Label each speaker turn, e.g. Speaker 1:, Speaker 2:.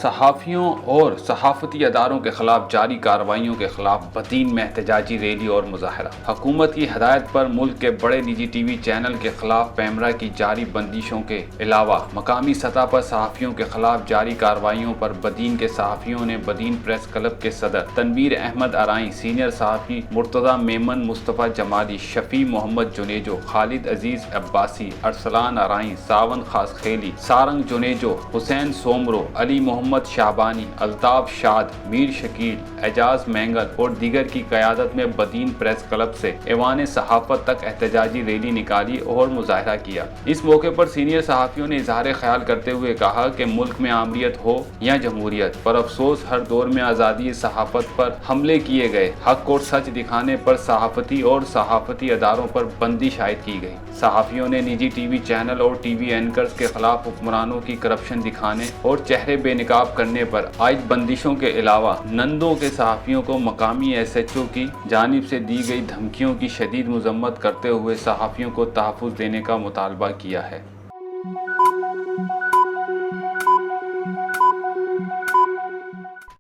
Speaker 1: صحافیوں اور صحافتی اداروں کے خلاف جاری کارروائیوں کے خلاف بدین میں احتجاجی ریلی اور مظاہرہ۔ حکومت کی ہدایت پر ملک کے بڑے نجی ٹی وی چینل کے خلاف پیمرا کی جاری بندشوں کے علاوہ مقامی سطح پر صحافیوں کے خلاف جاری کارروائیوں پر بدین کے صحافیوں نے بدین پریس کلب کے صدر تنویر احمد ارائیں، سینئر صحافی مرتضی میمن، مصطفیٰ جمالی، شفیع محمد جنیجو، خالد عزیز عباسی، ارسلان ارائیں، ساون خاسخیلی، سارنگ جنیجو، حسین سومرو، علی محمد شعبانی، الطاف شاد، میر شکیل، اعجاز مینگل اور دیگر کی قیادت میں بدین پریس کلب سے ایوان صحافت تک احتجاجی ریلی نکالی اور مظاہرہ کیا۔ اس موقع پر سینئر صحافیوں نے اظہار خیال کرتے ہوئے کہا کہ ملک میں آمریت ہو یا جمہوریت، پر افسوس ہر دور میں آزادی صحافت پر حملے کیے گئے، حق اور سچ دکھانے پر صحافتی اور صحافتی اداروں پر بندش عائد کی گئی۔ صحافیوں نے نجی ٹی وی چینل اور ٹی وی اینکرز کے خلاف حکمرانوں کی کرپشن دکھانے اور چہرے بے نقاب کرنے پر عائد بندشوں کے علاوہ نندوں کے صحافیوں کو مقامی ایس ایچ او کی جانب سے دی گئی دھمکیوں کی شدید مذمت کرتے ہوئے صحافیوں کو تحفظ دینے کا مطالبہ کیا ہے۔